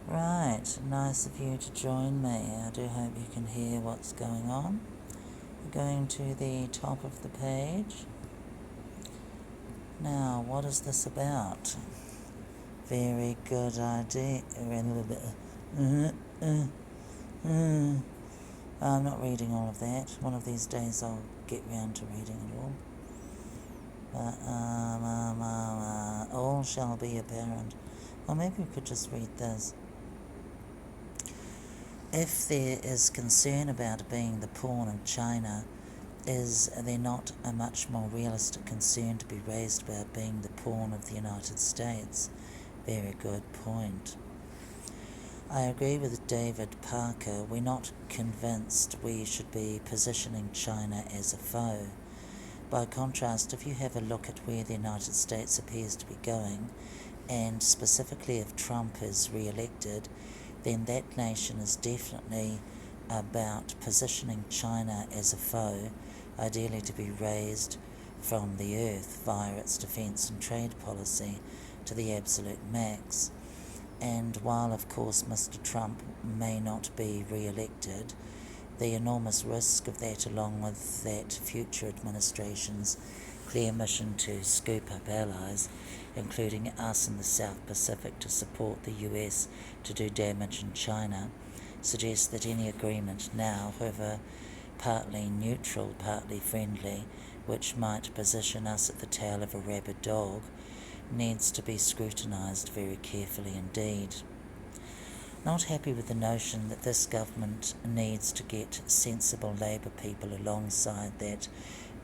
Right, nice of you to join me. I do hope you can hear what's going on. Going to the top of the page. Now, what is this about? Very good idea. I'm not reading all of that. One of these days I'll get round to reading it all. All shall be apparent. Or maybe we could just read this. If there is concern about being the pawn of China, is there not a much more realistic concern to be raised about being the pawn of the United States? Very good point. I agree with David Parker. We're not convinced we should be positioning China as a foe. By contrast, if you have a look at where the United States appears to be going, and specifically if Trump is re-elected, then that nation is definitely about positioning China as a foe, ideally to be raised from the earth via its defence and trade policy to the absolute max. And while of course Mr. Trump may not be re-elected, the enormous risk of that, along with that future administration's clear mission to scoop up allies, including us in the South Pacific to support the US to do damage in China, suggests that any agreement now, however partly neutral, partly friendly, which might position us at the tail of a rabid dog, needs to be scrutinised very carefully indeed. Not happy with the notion that this government needs to get sensible Labour people alongside that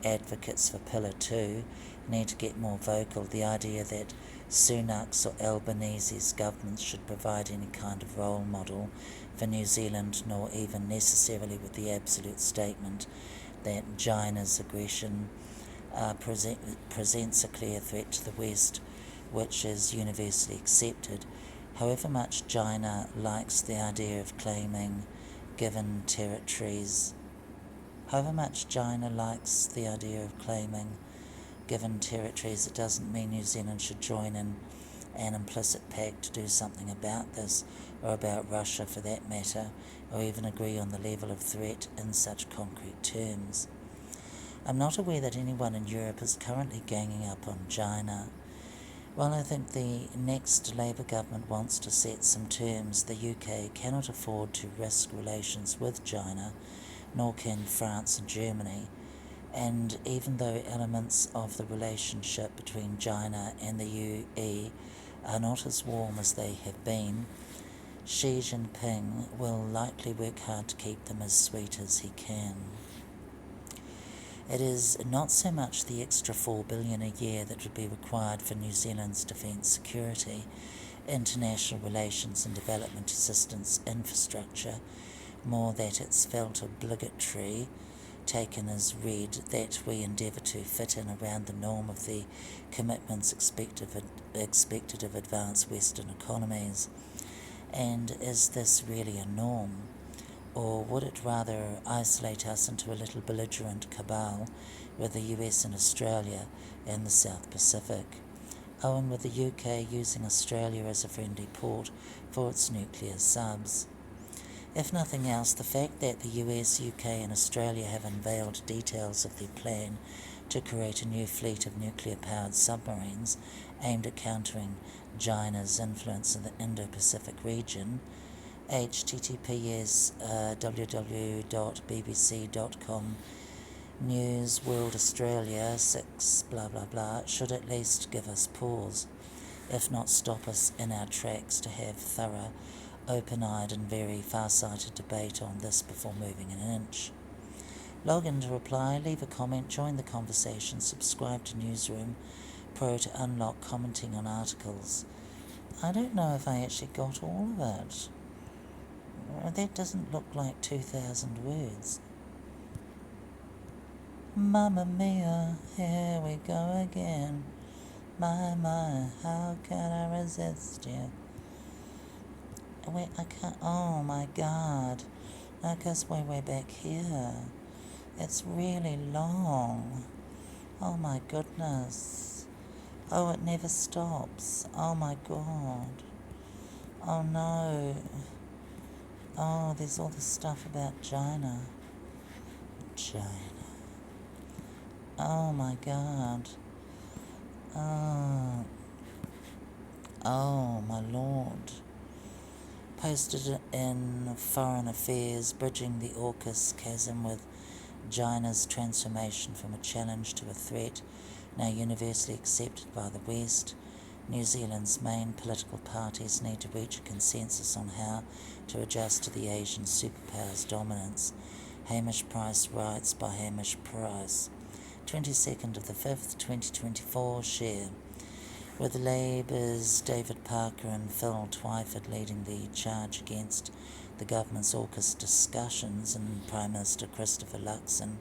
advocates for Pillar 2 need to get more vocal. The idea that Sunak's or Albanese's governments should provide any kind of role model for New Zealand, nor even necessarily with the absolute statement that China's aggression presents a clear threat to the West, which is universally accepted. However much China likes the idea of claiming given territories, it doesn't mean New Zealand should join in an implicit pact to do something about this, or about Russia for that matter, or even agree on the level of threat in such concrete terms. I'm not aware that anyone in Europe is currently ganging up on China. While I think the next Labour government wants to set some terms, the UK cannot afford to risk relations with China, nor can France and Germany. And even though elements of the relationship between China and the UE are not as warm as they have been, Xi Jinping will likely work hard to keep them as sweet as he can. It is not so much the extra $4 billion a year that would be required for New Zealand's defence security, international relations and development assistance infrastructure, more that it's felt obligatory, taken as read, that we endeavour to fit in around the norm of the commitments expected of advanced Western economies. And is this really a norm? Or would it rather isolate us into a little belligerent cabal with the US and Australia and the South Pacific? Oh, and with the UK using Australia as a friendly port for its nuclear subs. If nothing else, the fact that the US, UK and Australia have unveiled details of their plan to create a new fleet of nuclear-powered submarines aimed at countering China's influence in the Indo-Pacific region, https www.bbc.com News World Australia 6 blah blah blah should at least give us pause, if not stop us in our tracks to have thorough, open-eyed and very far-sighted debate on this before moving an inch. Log in to reply, leave a comment, join the conversation, subscribe to Newsroom Pro to unlock commenting on articles. I don't know if I actually got all of it. That doesn't look like 2,000 words. Mamma mia, here we go again. My, how can I resist you? Wait, I can't, oh my God. I guess way back here. It's really long. Oh my goodness. Oh, it never stops. Oh my God. Oh no. Oh, there's all this stuff about China. China. Oh my god. Oh. Oh my lord. Posted in Foreign Affairs, bridging the Aukus chasm with China's transformation from a challenge to a threat, now universally accepted by the West. New Zealand's main political parties need to reach a consensus on how to adjust to the Asian superpower's dominance. Hamish Price writes by Hamish Price. 22nd of the 5th, 2024, share. With Labour's David Parker and Phil Twyford leading the charge against the government's Aukus discussions, and Prime Minister Christopher Luxon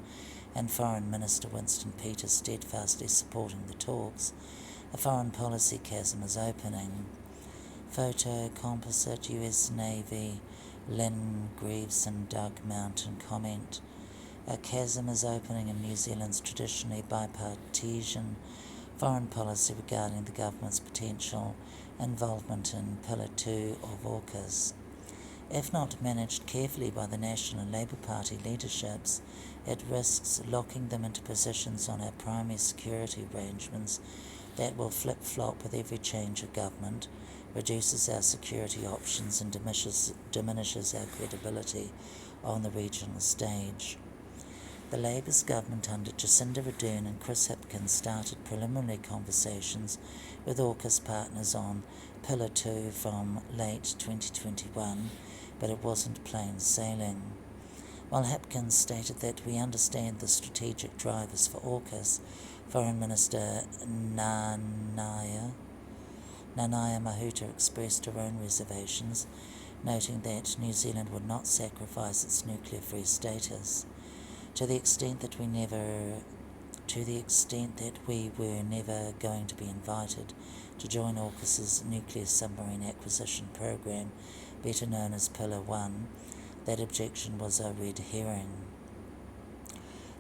and Foreign Minister Winston Peters steadfastly supporting the talks, a foreign policy chasm is opening. Photo composite US Navy, Lynn Greaves and Doug Mountain comment. A chasm is opening in New Zealand's traditionally bipartisan foreign policy regarding the government's potential involvement in Pillar 2 of Aukus. If not managed carefully by the National and Labour Party leaderships, it risks locking them into positions on our primary security arrangements that will flip-flop with every change of government, reduces our security options and diminishes our credibility on the regional stage. The Labour's government under Jacinda Ardern and Chris Hipkins started preliminary conversations with Aukus partners on Pillar 2 from late 2021, but it wasn't plain sailing. While Hipkins stated that we understand the strategic drivers for Aukus, Foreign Minister Nanaia Mahuta expressed her own reservations, noting that New Zealand would not sacrifice its nuclear-free status. To the extent that we were never going to be invited to join AUKUS's nuclear submarine acquisition program, better known as Pillar 1, that objection was a red herring.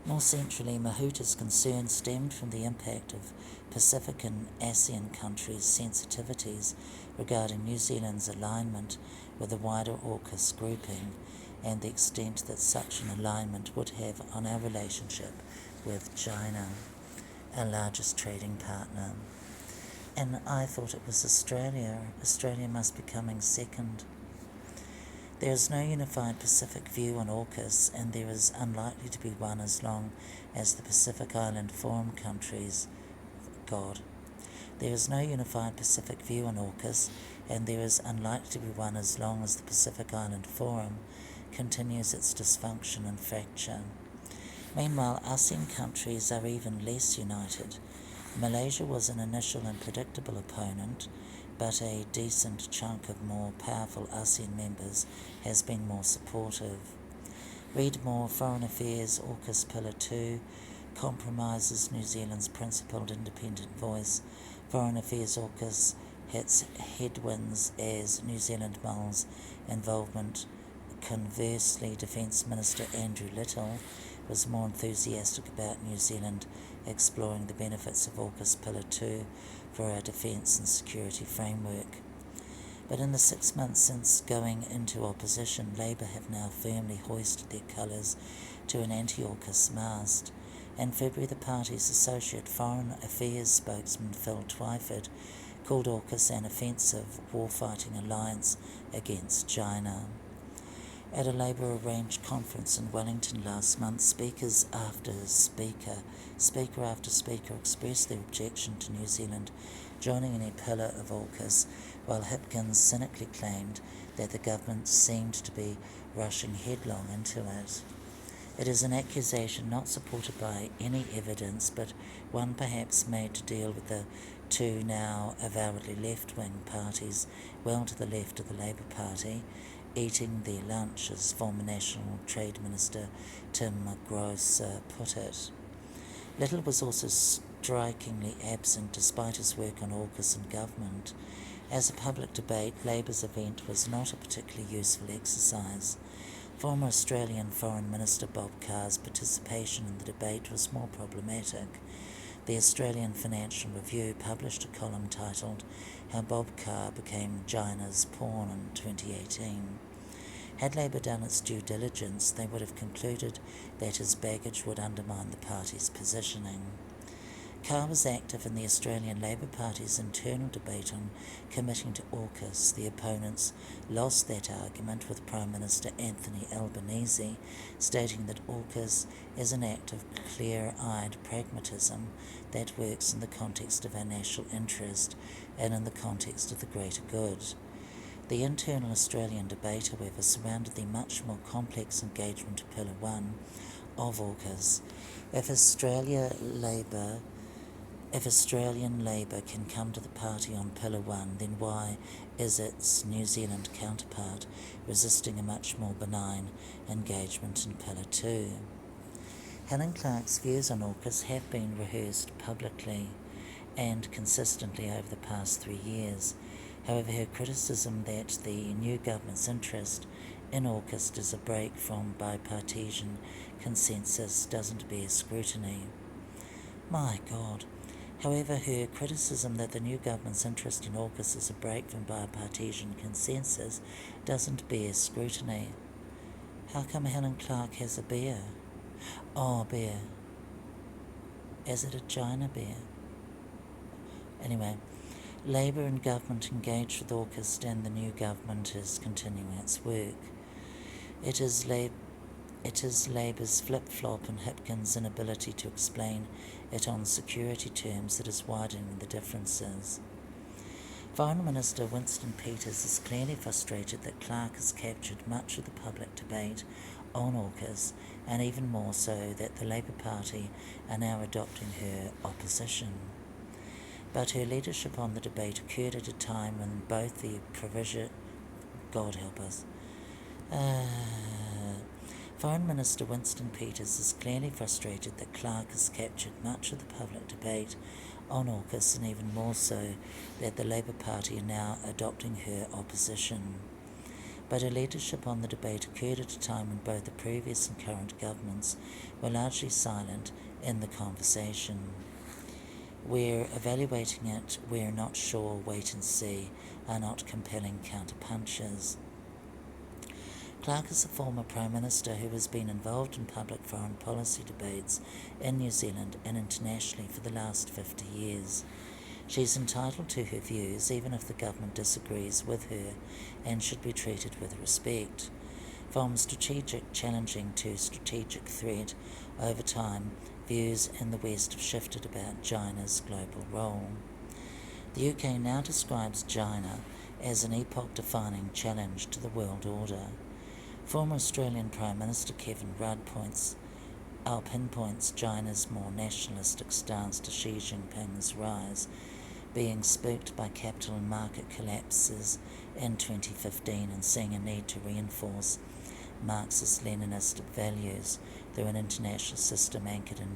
More centrally, Mahuta's concern stemmed from the impact of Pacific and ASEAN countries' sensitivities regarding New Zealand's alignment with the wider AUKUS grouping, and the extent that such an alignment would have on our relationship with China, our largest trading partner. And I thought it was Australia. Australia must be coming second. There is no unified Pacific view on AUKUS, and there is unlikely to be one as long as the Pacific Island Forum countries. There is no unified Pacific view on AUKUS, and there is unlikely to be one as long as the Pacific Island Forum continues its dysfunction and fracture. Meanwhile, ASEAN countries are even less united. Malaysia was an initial and predictable opponent, but a decent chunk of more powerful ASEAN members has been more supportive. Read more. Foreign Affairs AUKUS Pillar 2 compromises New Zealand's principled independent voice. Foreign Affairs AUKUS hits headwinds as New Zealand mulls involvement. Conversely, Defence Minister Andrew Little was more enthusiastic about New Zealand exploring the benefits of AUKUS Pillar 2 for our defence and security framework. But in the 6 months since going into opposition, Labour have now firmly hoisted their colours to an anti-AUKUS mast. In February, the party's associate Foreign Affairs spokesman Phil Twyford called AUKUS an offensive warfighting alliance against China. At a Labour-arranged conference in Wellington last month, speaker after speaker expressed their objection to New Zealand joining any pillar of AUKUS, while Hipkins cynically claimed that the government seemed to be rushing headlong into it. It is an accusation not supported by any evidence, but one perhaps made to deal with the two now avowedly left-wing parties, well to the left of the Labour Party, eating their lunch, as former National Trade Minister Tim McGrath put it. Little was also strikingly absent despite his work on AUKUS and government. As a public debate, Labour's event was not a particularly useful exercise. Former Australian Foreign Minister Bob Carr's participation in the debate was more problematic. The Australian Financial Review published a column titled How Bob Carr Became China's Pawn in 2018. Had Labor done its due diligence, they would have concluded that his baggage would undermine the party's positioning. Carr was active in the Australian Labor Party's internal debate on committing to Aukus. The opponents lost that argument, with Prime Minister Anthony Albanese stating that Aukus is an act of clear-eyed pragmatism that works in the context of our national interest and in the context of the greater good. The internal Australian debate, however, surrounded the much more complex engagement of Pillar 1 of Aukus. If Australian Labor can come to the party on Pillar 1, then why is its New Zealand counterpart resisting a much more benign engagement in Pillar 2? Helen Clark's views on Aukus have been rehearsed publicly and consistently over the past 3 years. However, her criticism that the new government's interest in Aukus is a break from bipartisan consensus doesn't bear scrutiny. My God. However, her criticism that the new government's interest in Aukus is a break from bipartisan consensus doesn't bear scrutiny. How come Helen Clark has a bear? Oh, bear. Is it a China bear? Anyway, Labor and government engaged with Aukus, and the new government is continuing its work. It is Labor's flip-flop and Hipkins' inability to explain it on security terms that is widening the differences. Foreign Minister Winston Peters is clearly frustrated that Clark has captured much of the public debate on Aukus, and even more so that the Labour Party are now adopting her opposition. But her leadership on the debate occurred at a time when both the God help us. Foreign Minister Winston Peters is clearly frustrated that Clark has captured much of the public debate on Aukus, and even more so that the Labour Party are now adopting her opposition. But her leadership on the debate occurred at a time when both the previous and current governments were largely silent in the conversation. We're evaluating it, we're not sure, wait and see are not compelling counterpunches. Clark is a former Prime Minister who has been involved in public foreign policy debates in New Zealand and internationally for the last 50 years. She is entitled to her views, even if the government disagrees with her, and should be treated with respect. From strategic challenging to strategic threat, over time, views in the West have shifted about China's global role. The UK now describes China as an epoch-defining challenge to the world order. Former Australian Prime Minister Kevin Rudd pinpoints China's more nationalistic stance to Xi Jinping's rise, being spooked by capital and market collapses in 2015 and seeing a need to reinforce Marxist-Leninist values through an international system anchored in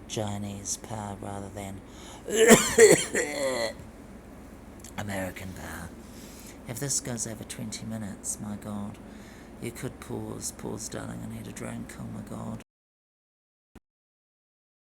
Chinese power rather than American power. If this goes over 20 minutes, my God, you could pause, darling, I need a drink, oh my God.